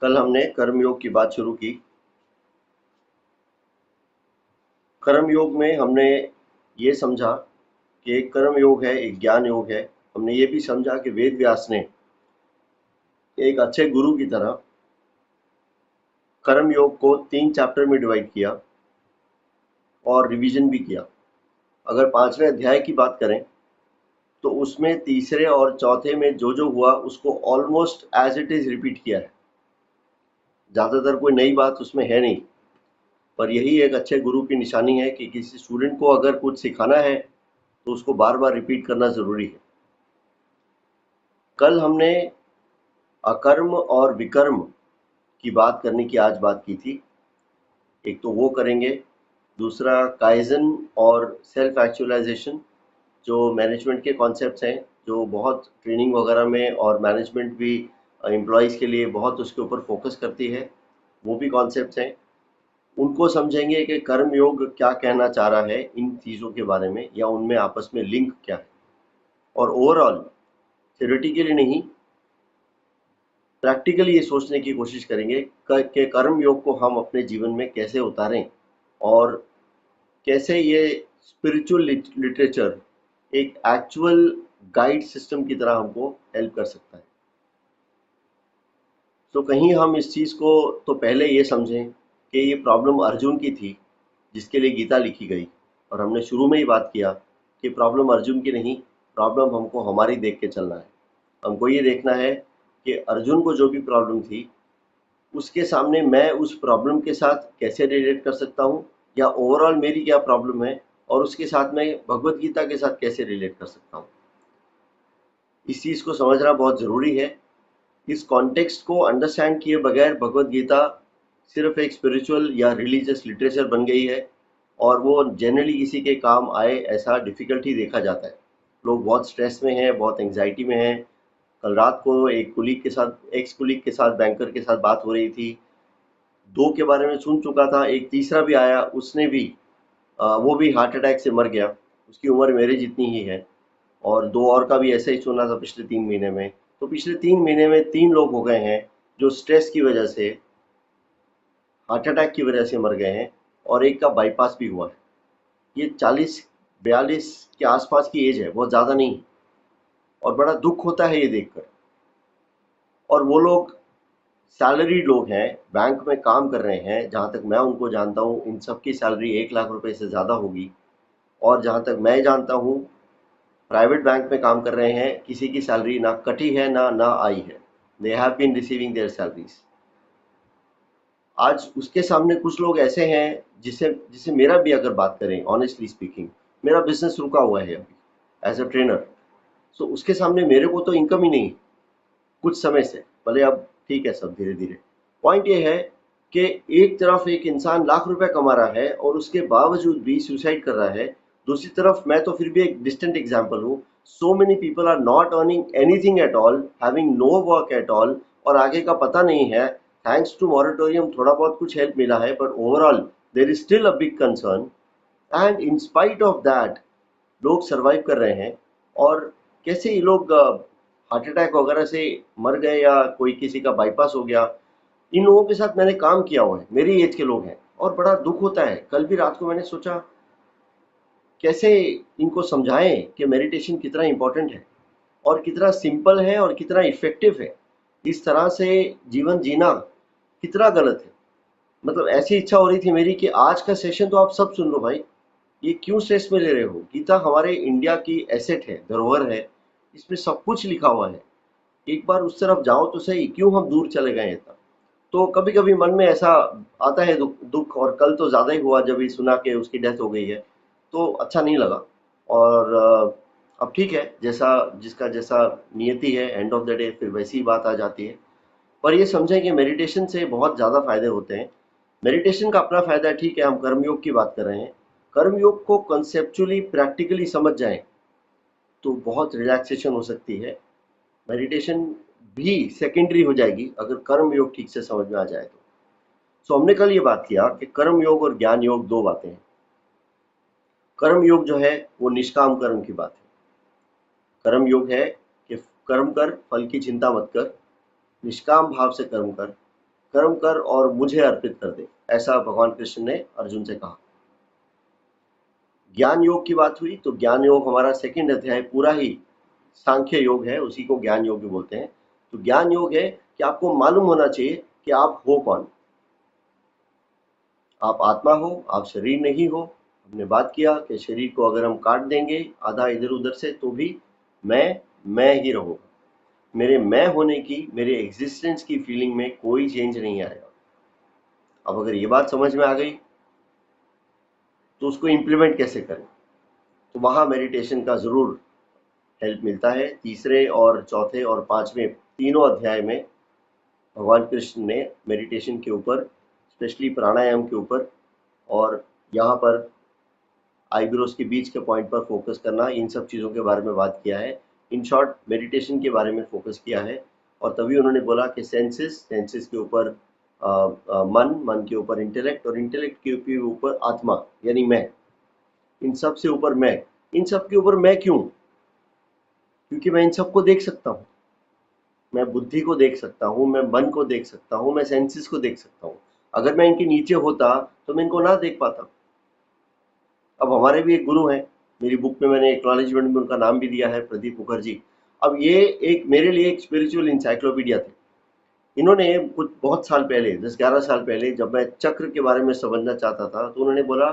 कल हमने कर्म योग की बात शुरू की। कर्म योग में हमने ये समझा कि एक कर्म योग है, एक ज्ञान योग है। हमने ये भी समझा कि वेद व्यास ने एक अच्छे गुरु की तरह कर्म योग को 3 चैप्टर में डिवाइड किया और रिवीजन भी किया। अगर 5वें अध्याय की बात करें तो उसमें तीसरे और चौथे में जो जो हुआ उसको almost as it is repeat किया है। ज़्यादातर कोई नई बात उसमें है नहीं, पर यही एक अच्छे गुरु की निशानी है कि किसी स्टूडेंट को अगर कुछ सिखाना है तो उसको बार बार रिपीट करना ज़रूरी है। कल हमने अकर्म और विकर्म की बात करने की आज बात की थी। एक तो वो करेंगे, दूसरा काइजन और सेल्फ एक्चुअलाइजेशन, जो मैनेजमेंट के कॉन्सेप्ट्स हैं, जो बहुत ट्रेनिंग वगैरह में और मैनेजमेंट भी एम्प्लॉयज़ के लिए बहुत उसके ऊपर फोकस करती है, वो भी कॉन्सेप्ट्स हैं। उनको समझेंगे कि कर्म योग क्या कहना चाह रहा है इन चीज़ों के बारे में, या उनमें आपस में लिंक क्या है। और ओवरऑल थ्योरेटिकली नहीं, प्रैक्टिकली ये सोचने की कोशिश करेंगे कि कर्म योग को हम अपने जीवन में कैसे उतारें और कैसे ये स्पिरिचुअल लिटरेचर एक एक्चुअल गाइड सिस्टम की तरह हमको हेल्प कर सकता है। तो कहीं हम इस चीज़ को तो पहले ये समझें कि ये प्रॉब्लम अर्जुन की थी जिसके लिए गीता लिखी गई, और हमने शुरू में ही बात किया कि प्रॉब्लम अर्जुन की नहीं, प्रॉब्लम हमको हमारी देख के चलना है। हमको ये देखना है कि अर्जुन को जो भी प्रॉब्लम थी उसके सामने मैं उस प्रॉब्लम के साथ कैसे रिलेट कर सकता हूँ, या ओवरऑल मेरी क्या प्रॉब्लम है और उसके साथ मैं भगवत गीता के साथ कैसे रिलेट कर सकता हूँ। इस चीज़ को समझना बहुत ज़रूरी है। इस कॉन्टेक्स्ट को अंडरस्टैंड किए बगैर भगवत गीता सिर्फ एक स्पिरिचुअल या रिलीजियस लिटरेचर बन गई है, और वो जनरली किसी के काम आए ऐसा डिफ़िकल्ट ही देखा जाता है। लोग बहुत स्ट्रेस में हैं, बहुत एंग्जाइटी में हैं। कल रात को एक कुलीग के साथ, एक्स कुलीग के साथ, बैंकर के साथ बात हो रही थी। 2 के बारे में सुन चुका था, एक तीसरा भी आया, उसने भी वो भी हार्ट अटैक से मर गया। उसकी उम्र मेरे जितनी ही है, और 2 और का भी ऐसा ही सुना था पिछले 3 महीने में। तो पिछले 3 महीने में 3 लोग हो गए हैं जो स्ट्रेस की वजह से, हार्ट अटैक की वजह से मर गए हैं, और एक का बाईपास भी हुआ है। ये 40-42 के आसपास की एज है, बहुत ज़्यादा नहीं। और बड़ा दुख होता है ये देखकर। और वो लोग सैलरी लोग हैं, बैंक में काम कर रहे हैं। जहाँ तक मैं उनको जानता हूँ इन सब की सैलरी 1 लाख रुपए से ज़्यादा होगी। और जहाँ तक मैं जानता हूँ प्राइवेट बैंक में काम कर रहे हैं, किसी की सैलरी ना कटी है ना आई है। They have been receiving their salaries. आज उसके सामने कुछ लोग ऐसे हैं जिसे जिसे मेरा भी अगर बात करें, ऑनेस्टली स्पीकिंग, मेरा बिजनेस रुका हुआ है अभी एज अ ट्रेनर। सो उसके सामने मेरे को तो इनकम ही नहीं कुछ समय से, भले अब ठीक है सब धीरे धीरे। पॉइंट ये है कि एक तरफ एक इंसान लाख रुपए कमा रहा है और उसके बावजूद भी सुसाइड कर रहा है। दूसरी तरफ मैं तो फिर भी एक डिस्टेंट एग्जांपल हूँ। So many people are not earning anything at all, having no work at all, और आगे का पता नहीं है। थैंक्स टू मॉरेटोरियम थोड़ा बहुत कुछ हेल्प मिला है, but overall there is still a big concern. And in spite of that लोग सरवाइव कर रहे हैं। और कैसे ये लोग हार्ट अटैक वगैरह से मर गए, या कोई किसी का बाईपास हो गया, इन लोगों के साथ मैंने काम किया हुआ है, मेरी एज के लोग हैं, और बड़ा दुख होता है। कल भी रात को मैंने सोचा कैसे इनको समझाएं कि मेडिटेशन कितना इंपॉर्टेंट है और कितना सिंपल है और कितना इफेक्टिव है। इस तरह से जीवन जीना कितना गलत है। मतलब ऐसी इच्छा हो रही थी मेरी कि आज का सेशन तो आप सब सुन लो भाई, ये क्यों स्ट्रेस में ले रहे हो। गीता हमारे इंडिया की एसेट है, धरोहर है, इसमें सब कुछ लिखा हुआ है। एक बार उस तरफ जाओ तो सही, क्यों हम दूर चले गए इतना। तो कभी कभी मन में ऐसा आता है दुख, और कल तो ज़्यादा ही हुआ जब ये सुना कि उसकी डेथ हो गई है। तो अच्छा नहीं लगा। और अब ठीक है, जैसा जिसका जैसा नियति है, एंड ऑफ द डे फिर वैसी ही बात आ जाती है। पर ये समझें कि मेडिटेशन से बहुत ज़्यादा फायदे होते हैं। मेडिटेशन का अपना फायदा है, ठीक है, हम कर्मयोग की बात कर रहे हैं। कर्मयोग को कंसेप्चुअली प्रैक्टिकली समझ जाएं तो बहुत रिलैक्सेशन हो सकती है। मेडिटेशन भी सेकेंडरी हो जाएगी अगर कर्म योग ठीक से समझ में आ जाए तो। सो हमने कल ये बात किया कि कर्म योग और ज्ञान योग दो बातें हैं। कर्म योग जो है वो निष्काम कर्म की बात है। कर्म योग है कि कर्म कर, फल की चिंता मत कर, निष्काम भाव से कर्म कर। कर्म कर और मुझे अर्पित कर दे, ऐसा भगवान कृष्ण ने अर्जुन से कहा। ज्ञान योग की बात हुई तो ज्ञान योग हमारा सेकंड अध्याय पूरा ही सांख्य योग है, उसी को ज्ञान योग भी बोलते हैं। तो ज्ञान योग है कि आपको मालूम होना चाहिए कि आप हो कौन। आप आत्मा हो, आप शरीर नहीं हो। हमने बात किया कि शरीर को अगर हम काट देंगे आधा इधर उधर से तो भी मैं ही रहूंगा। मेरे मैं होने की, मेरे एग्जिस्टेंस की फीलिंग में कोई चेंज नहीं आएगा। अब अगर ये बात समझ में आ गई तो उसको इम्प्लीमेंट कैसे करें, तो वहां मेडिटेशन का जरूर हेल्प मिलता है। तीसरे और चौथे और पांचवें तीनों अध्याय में भगवान कृष्ण ने मेडिटेशन के ऊपर, स्पेशली प्राणायाम के ऊपर और यहाँ पर आईब्रोज के बीच के पॉइंट पर फोकस करना, इन सब चीज़ों के बारे में बात किया है। इन शॉर्ट मेडिटेशन के बारे में फोकस किया है। और तभी उन्होंने बोला कि सेंसेस के ऊपर मन के ऊपर इंटेलेक्ट और इंटेलेक्ट के ऊपर आत्मा यानी मैं। इन सब से ऊपर मैं, इन सब के ऊपर मैं क्यों? क्योंकि मैं इन सबको देख सकता हूँ। मैं बुद्धि को देख सकता हूँ, मैं मन को देख सकता हूँ, मैं सेंसेस को देख सकता हूँ। अगर मैं इनके नीचे होता तो मैं इनको ना देख पाता। अब हमारे भी एक गुरु हैं, मेरी बुक में मैंने एक्नॉलेजमेंट में उनका नाम भी दिया है, प्रदीप मुखर्जी। अब ये एक मेरे लिए एक स्पिरिचुअल इंसाइक्लोपीडिया थे। इन्होंने कुछ बहुत साल पहले, 10-11 साल पहले, जब मैं चक्र के बारे में समझना चाहता था तो उन्होंने बोला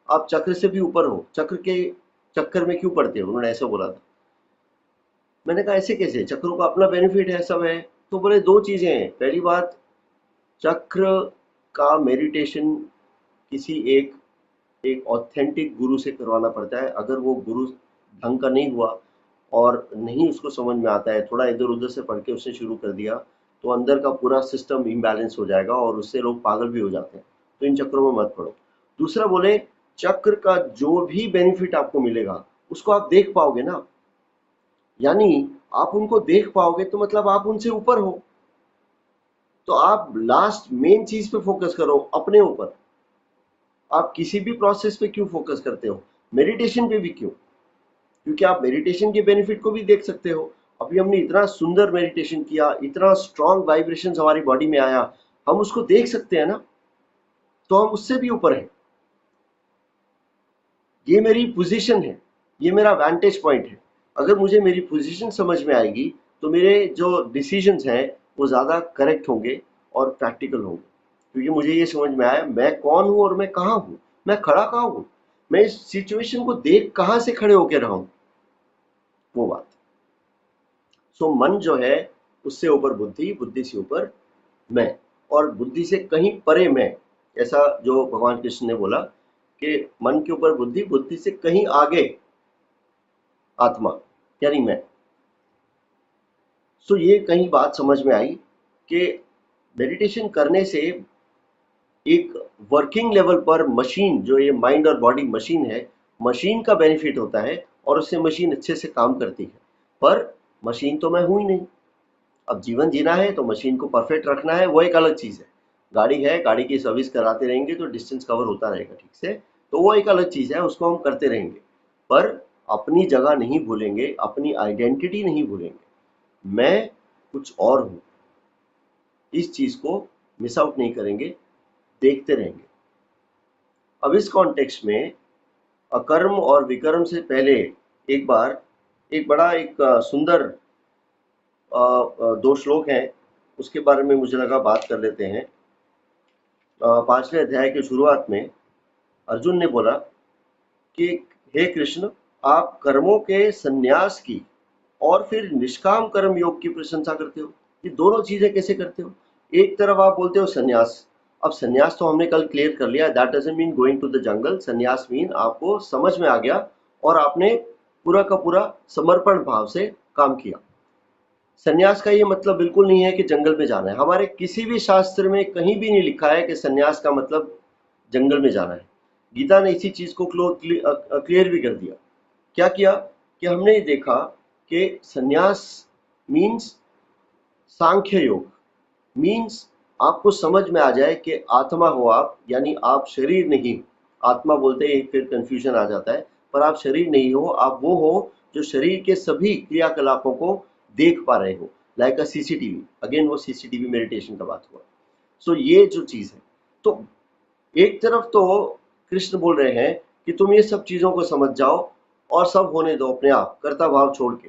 आप चक्र से भी ऊपर हो, चक्र के चक्कर में क्यों पड़ते हो, उन्होंने ऐसा बोला था। मैंने कहा ऐसे कैसे, चक्रों का अपना बेनिफिट है, सब है। तो बोले दो चीजें हैं। पहली बात, चक्र का मेडिटेशन किसी एक ऑथेंटिक गुरु से करवाना पड़ता है। अगर वो गुरु ढंग का नहीं हुआ और नहीं उसको समझ में आता है, थोड़ा इधर उधर से पढ़ के उसने शुरू कर दिया, तो अंदर का पूरा सिस्टम इम्बैलेंस हो जाएगा और उससे लोग पागल भी हो जाते हैं। तो इन चक्रों में मत पड़ो। दूसरा बोले, चक्र का जो भी बेनिफिट आपको मिलेगा उसको आप देख पाओगे ना, यानी आप उनको देख पाओगे तो मतलब आप उनसे ऊपर हो। तो आप लास्ट मेन चीज पे फोकस करो, अपने ऊपर। आप किसी भी प्रोसेस पे क्यों फोकस करते हो, मेडिटेशन पे भी क्यों? क्योंकि आप मेडिटेशन के बेनिफिट को भी देख सकते हो। अभी हमने इतना सुंदर मेडिटेशन किया, इतना स्ट्रॉन्ग वाइब्रेशंस हमारी बॉडी में आया, हम उसको देख सकते हैं ना, तो हम उससे भी ऊपर हैं। ये मेरी पोजीशन है, ये मेरा वैंटेज पॉइंट है। अगर मुझे मेरी पोजीशन समझ में आएगी तो मेरे जो डिसीजंस हैं वो ज़्यादा करेक्ट होंगे और प्रैक्टिकल होंगे। क्योंकि मुझे ये समझ में आया मैं कौन हूँ और मैं कहाँ हूँ, मैं खड़ा कहाँ हूँ, मैं इस सिचुएशन को देख कहाँ से खड़े होकर रहा हूँ, वो बात। सो मन जो है उससे ऊपर बुद्धि, बुद्धि से ऊपर मैं, और बुद्धि से कहीं परे मैं। ऐसा जो भगवान कृष्ण ने बोला कि मन के ऊपर बुद्धि, बुद्धि से कहीं आगे आत्मा यानी मैं। सो ये कहीं बात समझ में आई कि मेडिटेशन करने से एक वर्किंग लेवल पर मशीन, जो ये माइंड और बॉडी मशीन है, मशीन का बेनिफिट होता है और उससे मशीन अच्छे से काम करती है। पर मशीन तो मैं हूं ही नहीं। अब जीवन जीना है तो मशीन को परफेक्ट रखना है, वो एक अलग चीज है। गाड़ी है, गाड़ी की सर्विस कराते रहेंगे तो डिस्टेंस कवर होता रहेगा ठीक से, तो वो एक अलग चीज है, उसको हम करते रहेंगे। पर अपनी जगह नहीं भूलेंगे, अपनी आइडेंटिटी नहीं भूलेंगे। मैं कुछ और हूं, इस चीज को मिस आउट नहीं करेंगे, देखते रहेंगे। अब इस कॉन्टेक्स्ट में अकर्म और विकर्म से पहले एक बार एक बड़ा एक सुंदर दो श्लोक हैं, उसके बारे में मुझे लगा बात कर लेते हैं। 5वें अध्याय के शुरुआत में अर्जुन ने बोला कि हे कृष्ण, आप कर्मों के संन्यास की और फिर निष्काम कर्म योग की प्रशंसा करते हो। ये दोनों चीजें कैसे करते हो? एक तरफ आप बोलते हो संन्यास। अब संन्यास तो हमने कल क्लियर कर लिया, that doesn't mean going to the jungle. संन्यास मीन आपको समझ में आ गया और आपने पूरा का पूरा समर्पण भाव से काम किया। संन्यास का ये मतलब बिल्कुल नहीं है कि जंगल में जाना है। हमारे किसी भी शास्त्र में कहीं भी नहीं लिखा है कि संन्यास का मतलब जंगल में जाना है। गीता ने इसी चीज को क्लियर भी कर दिया। क्या किया कि हमने देखा कि संन्यास मीन्स सांख्य योग, मीन्स आपको समझ में आ जाए कि आत्मा हो आप, यानी आप शरीर नहीं। आत्मा बोलते ही फिर कंफ्यूजन आ जाता है, पर आप शरीर नहीं हो, आप वो हो जो शरीर के सभी क्रियाकलापों को देख पा रहे हो, लाइक अ सीसीटीवी। अगेन वो सीसीटीवी मेडिटेशन का बात हुआ। सो ये जो चीज है, तो एक तरफ तो कृष्ण बोल रहे हैं कि तुम ये सब चीजों को समझ जाओ और सब होने दो अपने आप, कर्ता भाव छोड़ के।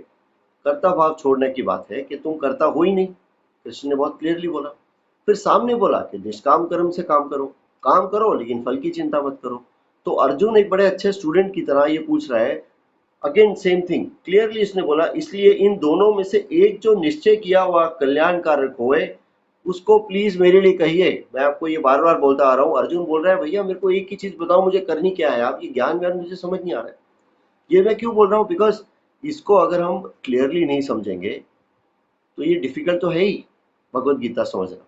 कर्ता भाव छोड़ने की बात है कि तुम कर्ता हो ही नहीं, कृष्ण ने बहुत क्लियरली बोला। फिर सामने बोला कि निष्काम कर्म से काम करो लेकिन फल की चिंता मत करो। तो अर्जुन एक बड़े अच्छे स्टूडेंट की तरह ये पूछ रहा है, अगेन सेम थिंग क्लियरली इसने बोला, इसलिए इन दोनों में से एक जो निश्चय किया हुआ कल्याणकारक होए उसको प्लीज मेरे लिए कहिए। मैं आपको ये बार बार बोलता आ रहा हूँ, अर्जुन बोल रहा है भैया मेरे को एक ही चीज बताओ, मुझे करनी क्या है, आप ये ज्ञान व्यान मुझे समझ नहीं आ रहा है। ये मैं क्यों बोल रहा हूँ, बिकॉज इसको अगर हम क्लियरली नहीं समझेंगे तो ये डिफिकल्ट तो है ही भगवत गीता समझना।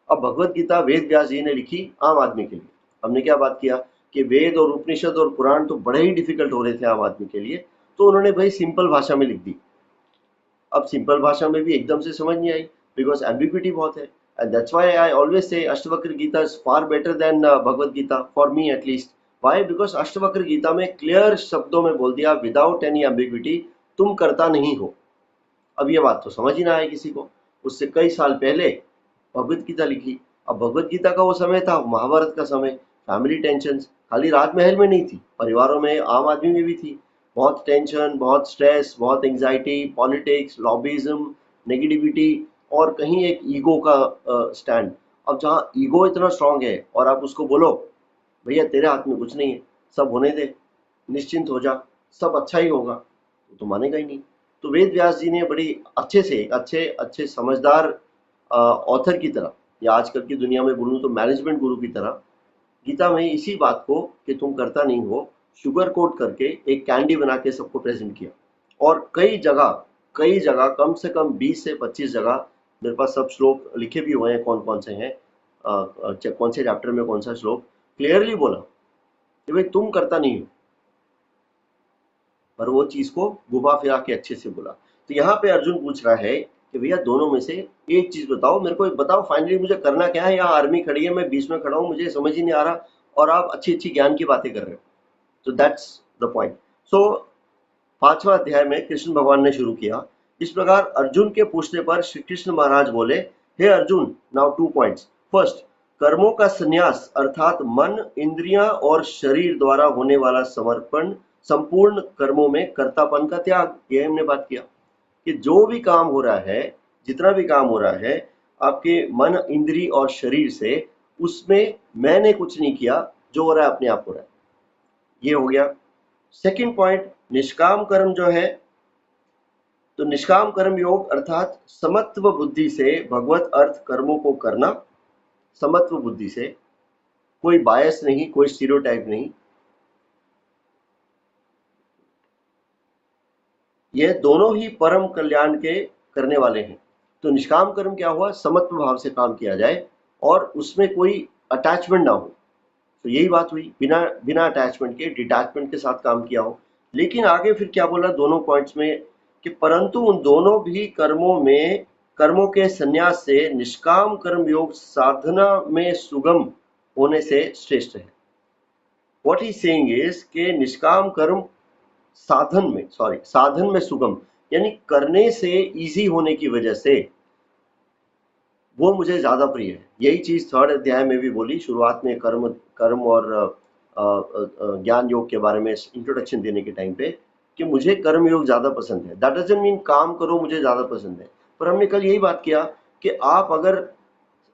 अब भगवत गीता वेद व्यास जी ने लिखी आम आदमी के लिए। हमने क्या बात किया कि वेद और उपनिषद और पुराण तो बड़े ही डिफिकल्ट हो रहे थे आम आदमी के लिए, तो उन्होंने भाई सिंपल भाषा में लिख दी। अब सिंपल भाषा में भी एकदम से समझ नहीं आई, बिकॉज एम्बिग्विटी बहुत है। And that's why I always say Ashtavakra Gita is far better than Bhagavad Gita, for me at least. Why? Because Ashtavakra Gita में क्लियर शब्दों में बोल दिया विदाउट एनी एम्बिग्विटी, तुम करता नहीं हो। अब ये बात तो समझ ही ना आए किसी को। उससे कई साल पहले भगवत गीता लिखी। अब भगवत गीता का वो समय था महाभारत का समय, फैमिली टेंशन खाली राजमहल में नहीं थी, परिवारों में आम आदमी में भी थी। बहुत टेंशन, बहुत स्ट्रेस, बहुत एंजाइटी, पॉलिटिक्स, लॉबिज्म, नेगेटिविटी, और कहीं एक ईगो का स्टैंड। अब जहाँ ईगो इतना स्ट्रांग है और आप उसको बोलो भैया तेरे हाथ में कुछ नहीं है, सब होने दे, निश्चिंत हो जा, सब अच्छा ही होगा, तो मानेगा ही नहीं। तो वेद व्यास जी ने बड़ी अच्छे से अच्छे अच्छे समझदार ऑथर की तरह, या आजकल की दुनिया में बोलूँ तो मैनेजमेंट गुरु की तरह, गीता में इसी बात को कि तुम करता नहीं हो शुगर कोट करके एक कैंडी बना के सबको प्रेजेंट किया। और कई जगह कम से कम 20 से 25 जगह मेरे पास सब श्लोक लिखे भी हुए हैं, कौन कौन से हैं, कौन से चैप्टर में कौन सा श्लोक, क्लियरली बोला कि भाई तुम करता नहीं हो, पर वो चीज को घुमा फिरा के अच्छे से बोला। तो यहाँ पे अर्जुन पूछ रहा है कि भैया दोनों में से एक चीज बताओ, मेरे को बताओ फाइनली मुझे करना क्या है। यहाँ आर्मी खड़ी है, मैं बीच में खड़ा हूँ, मुझे समझ ही नहीं आ रहा, और आप अच्छी अच्छी ज्ञान की बातें कर रहे हो। तो दैट्स द पॉइंट। सो 5वां अध्याय में कृष्ण भगवान ने शुरू किया। इस प्रकार अर्जुन के पूछने पर श्री कृष्ण महाराज बोले, हे अर्जुन, नाउ 2 पॉइंट्स। फर्स्ट, कर्मों का संन्यास अर्थात मन, इंद्रियां और शरीर द्वारा होने वाला समर्पण, संपूर्ण कर्मों में कर्तापन का त्याग। ये हमने बात किया कि जो भी काम हो रहा है, जितना भी काम हो रहा है आपके मन, इंद्री और शरीर से, उसमें मैंने कुछ नहीं किया, जो हो रहा है अपने आप हो रहा है। ये हो गया। सेकंड पॉइंट, निष्काम कर्म जो है, तो निष्काम कर्म योग अर्थात समत्व बुद्धि से भगवत अर्थ कर्मों को करना। समत्व बुद्धि से, कोई बायस नहीं, कोई स्टीरियोटाइप नहीं। ये दोनों ही परम कल्याण के करने वाले हैं। तो निष्काम कर्म क्या हुआ, समत्व भाव से काम किया जाए और उसमें कोई अटैचमेंट ना हो। तो यही बात हुई, बिना बिना अटैचमेंट के, डिटैचमेंट के साथ काम किया हो। लेकिन आगे फिर क्या बोला दोनों पॉइंट्स में कि परंतु उन दोनों भी कर्मों के संन्यास से निष्काम कर्म योग साधना में सुगम होने से श्रेष्ठ है। व्हाट ही सेइंग इज के निष्काम कर्म साधन में सुगम, यानी करने से इजी होने की वजह से वो मुझे ज्यादा प्रिय है। यही चीज 3rd अध्याय में भी बोली, शुरुआत में कर्म और ज्ञान योग के बारे में इंट्रोडक्शन देने के टाइम पे, कि मुझे कर्म योग ज्यादा पसंद है। दैट डजंट मीन काम करो मुझे ज्यादा पसंद है, पर हमने कल यही बात किया कि आप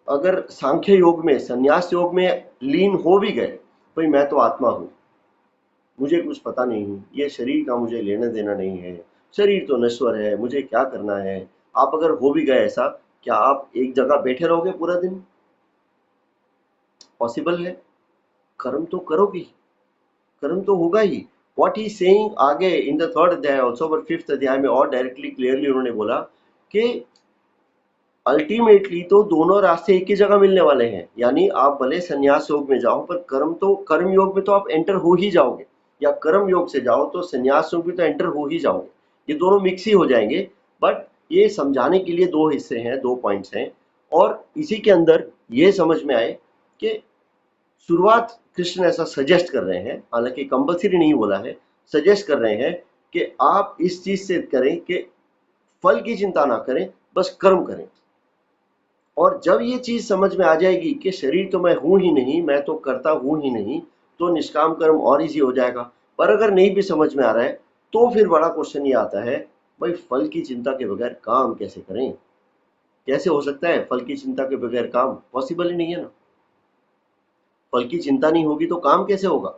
अगर सांख्य योग में, संन्यास योग में लीन हो भी गए, भाई मैं तो आत्मा हूँ, मुझे कुछ पता नहीं, ये शरीर का मुझे लेना देना नहीं है, शरीर तो नश्वर है, मुझे क्या करना है, आप अगर हो भी गए ऐसा, क्या आप एक जगह बैठे रहोगे पूरा दिन? पॉसिबल है? कर्म तो करोगे, कर्म तो होगा ही। व्हाट ही सेइंग आगे इन द 3rd अध्याय ऑल्सो, बट 5th अध्याय में और डायरेक्टली क्लियरली उन्होंने बोला कि अल्टीमेटली तो दोनों रास्ते एक ही जगह मिलने वाले हैं। यानी आप भले संन्यास योग में जाओ, पर कर्म योग में तो आप एंटर हो ही जाओगे, या कर्म योग से जाओ तो संन्यास योग में तो एंटर हो ही जाओगे। ये दोनों मिक्स ही हो जाएंगे। बट ये समझाने के लिए 2 हिस्से हैं, 2 पॉइंट्स हैं। और इसी के अंदर ये समझ में आए कि शुरुआत कृष्ण ऐसा सजेस्ट कर रहे हैं, हालांकि कंपल्सरी नहीं बोला है, सजेस्ट कर रहे हैं कि आप इस चीज से करें कि फल की चिंता ना करें, बस कर्म करें। और जब ये चीज समझ में आ जाएगी कि शरीर तो मैं हूं ही नहीं, मैं तो करता हूं ही नहीं, तो निष्काम कर्म और इजी हो जाएगा। पर अगर नहीं भी समझ में आ रहा है, तो फिर बड़ा क्वेश्चन ये आता है, भाई फल की चिंता के बगैर काम कैसे करें? कैसे हो सकता है फल की चिंता के बगैर काम? पॉसिबल ही नहीं है ना। फल की चिंता नहीं होगी तो काम कैसे होगा?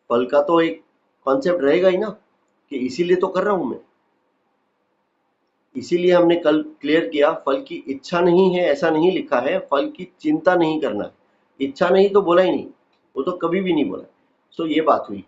फल का तो एक कॉन्सेप्ट रहेगा ही ना, कि इसीलिए तो कर रहा हूं मैं। इसीलिए हमने कल क्लियर किया, फल की इच्छा नहीं है ऐसा नहीं लिखा है, फल की चिंता नहीं करना है। इच्छा नहीं तो बोला ही नहीं, वो तो कभी भी नहीं बोला। सो ये बात हुई।